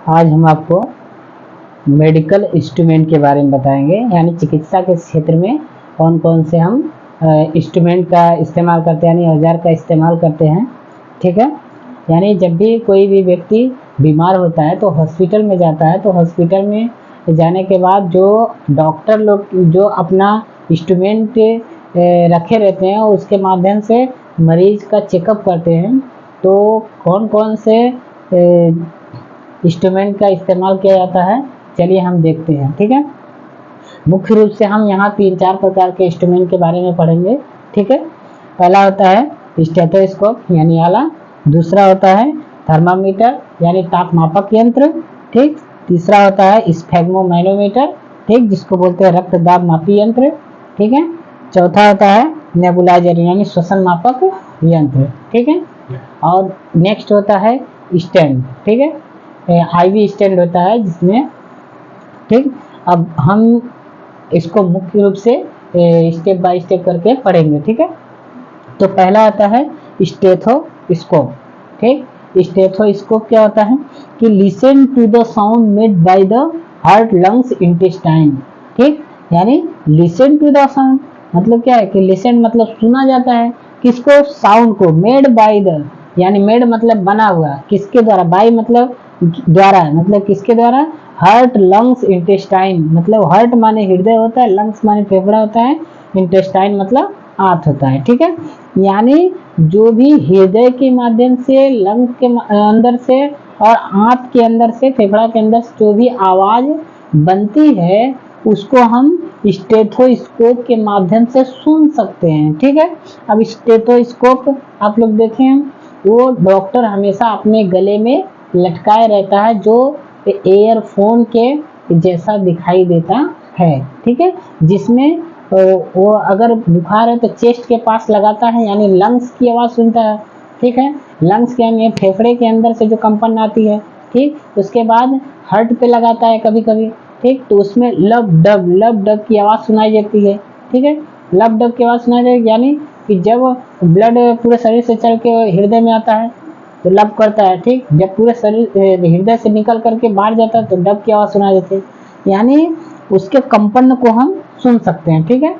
आज हम आपको मेडिकल इंस्ट्रूमेंट के बारे में बताएंगे, यानी चिकित्सा के क्षेत्र में कौन कौन से हम इंस्ट्रूमेंट का इस्तेमाल करते हैं, यानी औजार का इस्तेमाल करते हैं। ठीक है, यानी जब भी कोई भी व्यक्ति बीमार होता है तो हॉस्पिटल में जाता है, तो हॉस्पिटल में जाने के बाद जो डॉक्टर लोग जो अपना इंस्ट्रूमेंट रखे रहते हैं उसके माध्यम से मरीज का चेकअप करते हैं। तो कौन कौन से इंस्ट्रूमेंट का इस्तेमाल किया जाता है, चलिए हम देखते हैं। ठीक है, मुख्य रूप से हम यहाँ 3-4 प्रकार के इंस्ट्रूमेंट के बारे में पढ़ेंगे। ठीक है, पहला होता है स्टेथोस्कोप यानी आला, दूसरा होता है थर्मामीटर यानी तापमापक यंत्र। ठीक, तीसरा होता है स्फेग्मोमैनोमीटर, ठीक, जिसको बोलते हैं रक्त दाब मापी यंत्र। ठीक है, चौथा होता है नेबुलाइजर यानी श्वसन मापक यंत्र। ठीक है, और नेक्स्ट होता है स्टेंट। ठीक है, आईवी स्टेंट होता है जिसमें, ठीक, अब हम इसको मुख्य रूप से स्टेप बाय स्टेप करके पढ़ेंगे। ठीक है, तो पहला आता है स्टेथोस्कोप। ठीक, स्टेथोस्कोप क्या होता है कि listen to the sound made by the heart lungs intestine. ठीक, यानी लिसन टू द साउंड मतलब क्या है कि लिसन मतलब सुना जाता है, किसको, साउंड को, मेड बाय द यानी मेड मतलब बना हुआ, किसके द्वारा, बाय मतलब द्वारा, मतलब किसके द्वारा, हार्ट लंग्स इंटेस्टाइन मतलब हार्ट माने हृदय होता है, लंग्स माने फेफड़ा होता है, इंटेस्टाइन मतलब आंत होता है। ठीक है, यानी जो भी हृदय के माध्यम से, लंग के अंदर से और आंत के अंदर से, फेफड़ा के अंदर से जो भी आवाज बनती है उसको हम स्टेथोस्कोप के माध्यम से सुन सकते हैं। ठीक है, अब स्टेथोस्कोप आप लोग देखें, वो डॉक्टर हमेशा अपने गले में लटकाए रहता है, जो एयरफोन के जैसा दिखाई देता है। ठीक है, जिसमें वो अगर बुखार है तो चेस्ट के पास लगाता है, यानी लंग्स की आवाज़ सुनता है। ठीक है, लंग्स के यानी फेफड़े के अंदर से जो कंपन आती है, ठीक, उसके बाद हार्ट पे लगाता है कभी कभी। ठीक, तो उसमें लब डब की आवाज़ सुनाई देती है। ठीक है, लब डब की आवाज़ सुनाई देती, यानी कि जब ब्लड पूरे शरीर से चल के हृदय में आता है तो लब करता है। ठीक, जब पूरे शरीर हृदय से निकल करके बाहर जाता है तो डब की आवाज़ सुनाई देती है, यानी उसके कंपन को हम सुन सकते हैं। ठीक है,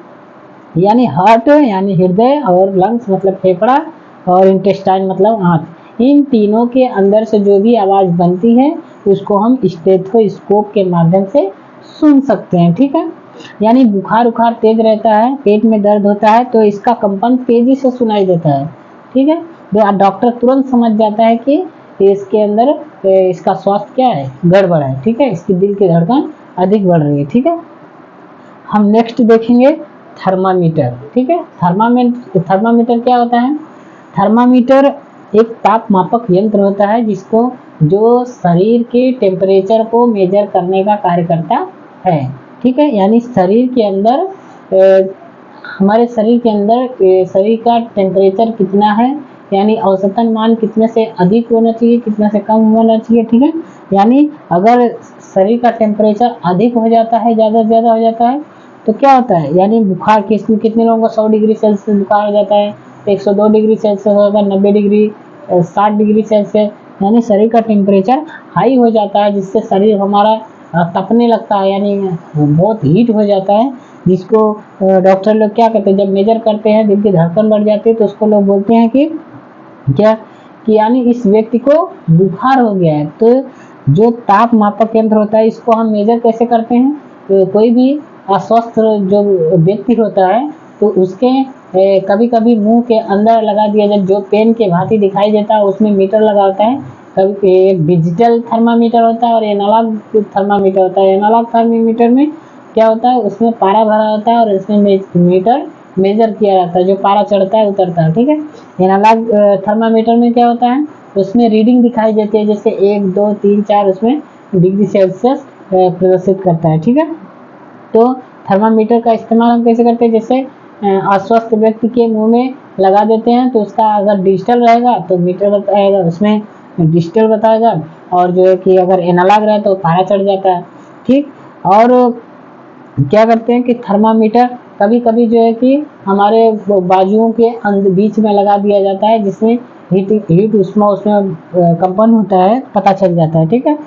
यानी हार्ट यानी हृदय और लंग्स मतलब फेफड़ा और इंटेस्टाइन मतलब आंत, इन तीनों के अंदर से जो भी आवाज़ बनती है उसको हम स्टेथोस्कोप के माध्यम से सुन सकते हैं। ठीक है, यानी बुखार उखार तेज रहता है, पेट में दर्द होता है तो इसका कंपन तेजी से सुनाई देता है। ठीक है, डॉक्टर तुरंत समझ जाता है कि इसके अंदर इसका स्वास्थ्य क्या है, गड़बड़ है। ठीक है, इसकी दिल की धड़कन अधिक बढ़ रही है। ठीक है, हम नेक्स्ट देखेंगे थर्मामीटर। ठीक है, थर्मामीटर क्या होता है, थर्मामीटर एक ताप मापक यंत्र होता है जिसको जो शरीर के टेम्परेचर को मेजर करने का कार्य करता है। ठीक है, यानी शरीर के अंदर हमारे शरीर के अंदर शरीर का टेम्परेचर कितना है, यानी औसतन मान कितने से अधिक होना चाहिए, कितने से कम होना चाहिए। ठीक है, यानी अगर शरीर का टेम्परेचर अधिक हो जाता है, ज़्यादा से ज़्यादा हो जाता है तो क्या होता है, यानी बुखार कितने लोगों को 100 डिग्री सेल्सियस बुखार हो जाता है, 102 डिग्री सेल्सियस हो जाता है, 90 डिग्री, 60 डिग्री सेल्सियस, यानी शरीर का टेम्परेचर हाई हो जाता है, जिससे शरीर हमारा तपने लगता है, यानी बहुत हीट हो जाता है, जिसको डॉक्टर लोग क्या करते हैं, जब मेजर करते हैं दिल की धड़कन बढ़ जाती है तो उसको लोग बोलते हैं कि क्या, कि यानी इस व्यक्ति को बुखार हो गया है। तो जो ताप मापक यंत्र होता है इसको हम मेजर कैसे करते हैं, तो कोई भी अस्वस्थ जो व्यक्ति होता है तो उसके कभी कभी मुंह के अंदर लगा दिया जाए, जो पेन के भांति दिखाई देता है उसमें मीटर लगा होता है, कभी एक डिजिटल थर्मामीटर होता है और एनालॉग थर्मामीटर होता है। एनालॉग थर्मामीटर में क्या होता है, उसमें पारा भरा होता है और उसमें मीटर मेजर किया जाता है, जो पारा चढ़ता है उतरता है। ठीक है, एनालॉग थर्मामीटर में क्या होता है, उसमें रीडिंग दिखाई देती है, जैसे 1, 2, 3, 4 उसमें डिग्री सेल्सियस प्रदर्शित करता है। ठीक है, तो थर्मामीटर का इस्तेमाल हम कैसे करते हैं, जैसे अस्वस्थ व्यक्ति के मुंह में लगा देते हैं तो उसका अगर डिजिटल रहेगा तो मीटर बताएगा, उसमें डिजिटल बताएगा, और जो है कि अगर एनालॉग रहे तो पारा चढ़ जाता है। ठीक, और क्या करते हैं कि थर्मामीटर कभी कभी जो है कि हमारे बाजुओं के बीच में लगा दिया जाता है, जिसमें हीट उष्मा उसमें कंपन होता है, पता चल जाता है। ठीक है,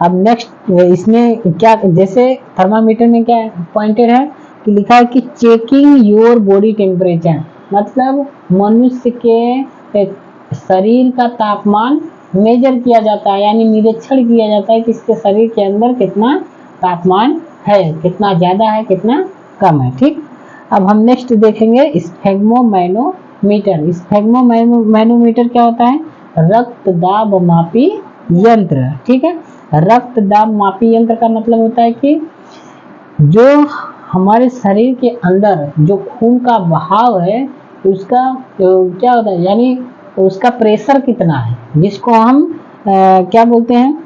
अब नेक्स्ट इसमें क्या, जैसे थर्मामीटर में क्या पॉइंटेड है कि लिखा है कि चेकिंग योर बॉडी टेम्परेचर, मतलब मनुष्य के शरीर का तापमान मेजर किया जाता है, यानी निरीक्षण किया जाता है कि इसके शरीर के अंदर कितना तापमान है, कितना ज्यादा है कितना कम है। ठीक, अब हम नेक्स्ट देखेंगे स्फेग्मोमैनोमीटर। स्फेग्मोमैनोमीटर क्या होता है? रक्त दाब मापी यंत्र। ठीक है, रक्त दाब मापी यंत्र का मतलब होता है कि जो हमारे शरीर के अंदर जो खून का बहाव है उसका क्या होता है, यानी उसका प्रेशर कितना है, जिसको हम क्या बोलते हैं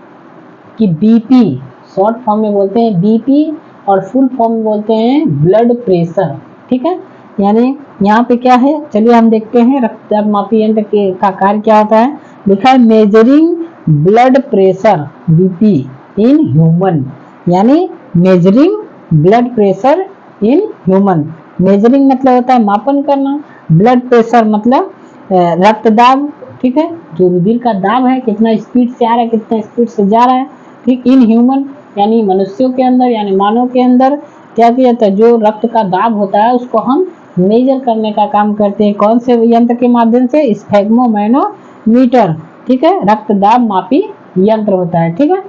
कि बीपी, शॉर्ट फॉर्म में बोलते हैं बीपी और फुल फॉर्म में बोलते हैं ब्लड प्रेशर। ठीक है, यानी यहाँ पे क्या है, चलिए हम देखते हैं रक्तदाब मापी यंत्र का कार्य क्या होता है। लिखा है measuring blood pressure BP in human, यानी measuring blood pressure in human. Measuring मतलब होता है मापन करना, ब्लड प्रेशर मतलब रक्तदाब। ठीक है, जो रुधिर का दाब है कितना स्पीड से आ रहा है कितना स्पीड से जा रहा है। ठीक, इन ह्यूमन यानी मनुष्यों के अंदर यानी मानव के अंदर क्या किया जाता है, जो रक्त का दाब होता है उसको हम मेजर करने का काम करते हैं। कौन से यंत्र के माध्यम से? स्फेग्मोमैनोमीटर। ठीक है, रक्त दाब मापी यंत्र होता है। ठीक है,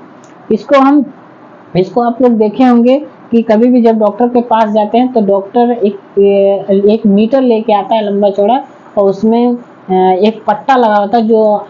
इसको आप लोग देखे होंगे कि कभी भी जब डॉक्टर के पास जाते हैं तो डॉक्टर एक मीटर लेके आता है लंबा चौड़ा, और उसमें एक पट्टा लगा होता है जो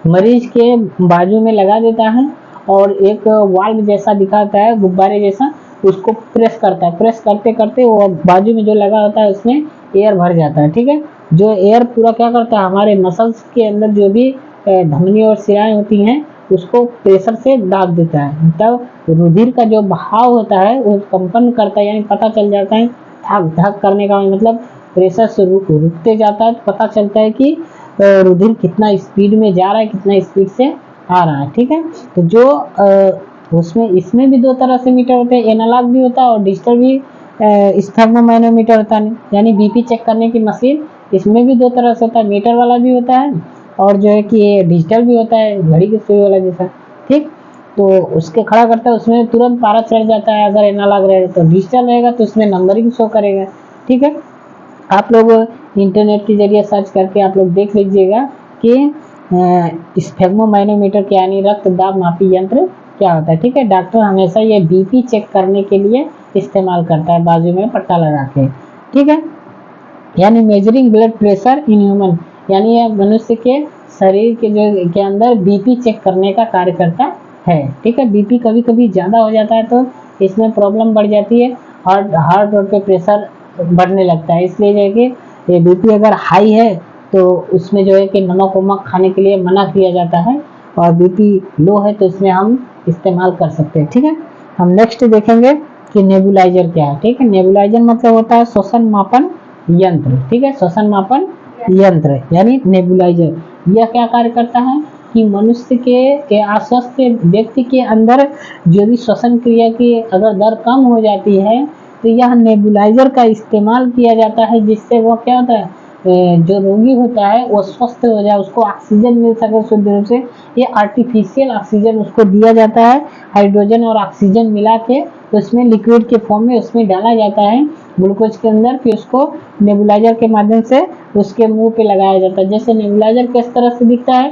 मरीज के बाजू में लगा देता है, और एक वाल्व जैसा दिखाता है गुब्बारे जैसा, उसको प्रेस करता है। प्रेस करते करते वो बाजू में जो लगा होता है उसमें एयर भर जाता है। ठीक है, जो एयर पूरा क्या करता है, हमारे मसल्स के अंदर जो भी धमनी और शिराएं होती हैं उसको प्रेशर से दाब देता है, तब रुधिर का जो बहाव होता है वो कंपन करता है, यानी पता चल जाता है। धक धक करने का मतलब प्रेशर से रुकते जाता है, पता चलता है कि रुधिर कितना स्पीड में जा रहा है कितना स्पीड से आ रहा है। ठीक है, तो जो उसमें इसमें भी दो तरह से मीटर होते हैं, एनालॉग भी होता है और डिजिटल भी स्फेग्मोमैनोमीटर होता है, यानी बीपी चेक करने की मशीन। इसमें भी दो तरह से होता है, मीटर वाला भी होता है और जो है कि डिजिटल भी होता है, घड़ी की सुई वाला जैसा। ठीक, तो उसके खड़ा करता है, उसमें तुरंत पारा चढ़ जाता है अगर एनालॉग रहेगा, तो डिजिटल रहेगा तो उसमें नंबरिंग शो करेगा। ठीक है, आप लोग इंटरनेट के जरिए सर्च करके आप लोग देख लीजिएगा कि स्फेग्मोमैनोमीटर के यानी रक्त दाब मापी यंत्र क्या होता है। ठीक है, डॉक्टर हमेशा ये बीपी चेक करने के लिए इस्तेमाल करता है, बाजू में पट्टा लगा के। ठीक है, यानी measuring blood pressure in human, यानी यह मनुष्य के शरीर के अंदर बीपी चेक करने का कार्य करता है। ठीक है, बीपी कभी कभी ज़्यादा हो जाता है तो इसमें प्रॉब्लम बढ़ जाती है, हार्ट पे प्रेशर बढ़ने लगता है। इसलिए जो है कि ये बीपी अगर हाई है तो उसमें जो है कि नमक वमक खाने के लिए मना किया जाता है, और बीपी लो है तो इसमें हम इस्तेमाल कर सकते हैं। ठीक है, हम नेक्स्ट देखेंगे कि नेबुलाइजर क्या है। ठीक है, नेबुलाइजर मतलब होता है श्वसन मापन यंत्र। ठीक है, श्वसन मापन यंत्र यानी नेबुलाइजर, यह क्या कार्य करता है कि मनुष्य के अस्वस्थ व्यक्ति के अंदर जो भी श्वसन क्रिया की अगर दर कम हो जाती है तो यह नेबुलाइजर का इस्तेमाल किया जाता है, जिससे वो क्या होता है, जो रोगी होता है वो स्वस्थ हो जाए, उसको ऑक्सीजन मिल सके शुद्ध रूप से। ये आर्टिफिशियल ऑक्सीजन उसको दिया जाता है, हाइड्रोजन और ऑक्सीजन मिला के उसमें लिक्विड के फॉर्म में उसमें डाला जाता है ग्लूकोज के अंदर, फिर उसको नेबुलाइजर के माध्यम से उसके मुंह पे लगाया जाता है। जैसे नेबुलाइजर किस तरह से दिखता है,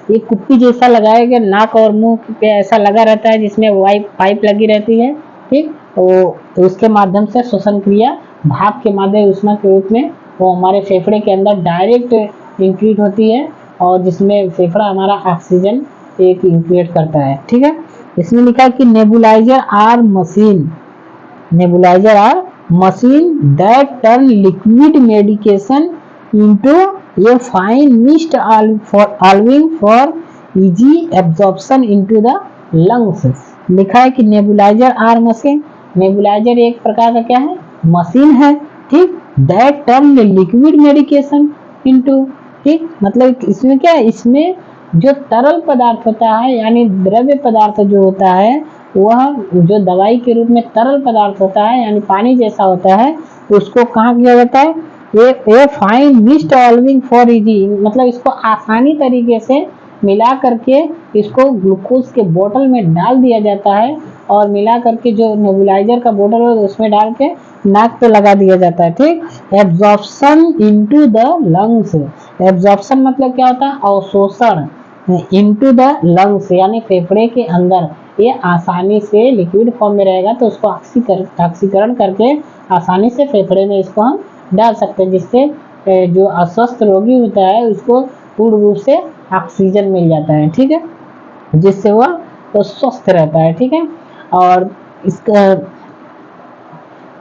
एक कुप्पी जैसा लगाया गया नाक और मुंह पे ऐसा लगा रहता है, जिसमें पाइप लगी रहती है। ठीक, तो उसके माध्यम से श्वसन क्रिया भाप के माध्यम उष्मा के रूप में वो हमारे फेफड़े के अंदर डायरेक्ट इंक्रीट होती है, और जिसमें फेफड़ा हमारा ऑक्सीजन एक इंक्रीट करता है। ठीक है, इसमें लिखा है कि nebuliser are machine that turn liquid medication into a fine mist allowing for easy absorption into the lungs। लिखा है कि नेबुलाइजर आर मशीन, नेबुलाइजर एक प्रकार का क्या है, मशीन है। ठीक, that turn liquid medication into, ठीक मतलब इसमें क्या है, इसमें जो तरल पदार्थ होता है यानी द्रव्य पदार्थ जो होता है वह जो दवाई के रूप में तरल पदार्थ होता है यानी पानी जैसा होता है, उसको कहाँ किया जाता है, ये फाइन मिस्ट ऑल्विंग फॉर इजी, मतलब इसको आसानी तरीके से मिला करके इसको ग्लूकोज के बोतल में डाल दिया जाता है और मिला करके जो नेबुलाइजर का बोतल है उसमें डाल के नाक पे लगा दिया जाता है। ठीक, absorption into the lungs. Absorption मतलब क्या होता है, अवशोषण, इनटू द लंग्स यानी फेफड़े के अंदर। ये आसानी से लिक्विड फॉर्म में रहेगा तो उसको ऑक्सीकरण करके आसानी से फेफड़े में इसको हम डाल सकते हैं, जिससे जो अस्वस्थ रोगी होता है उसको पूर्ण रूप से ऑक्सीजन मिल जाता है। ठीक है, जिससे वह तो स्वस्थ रहता है। ठीक है, और इसका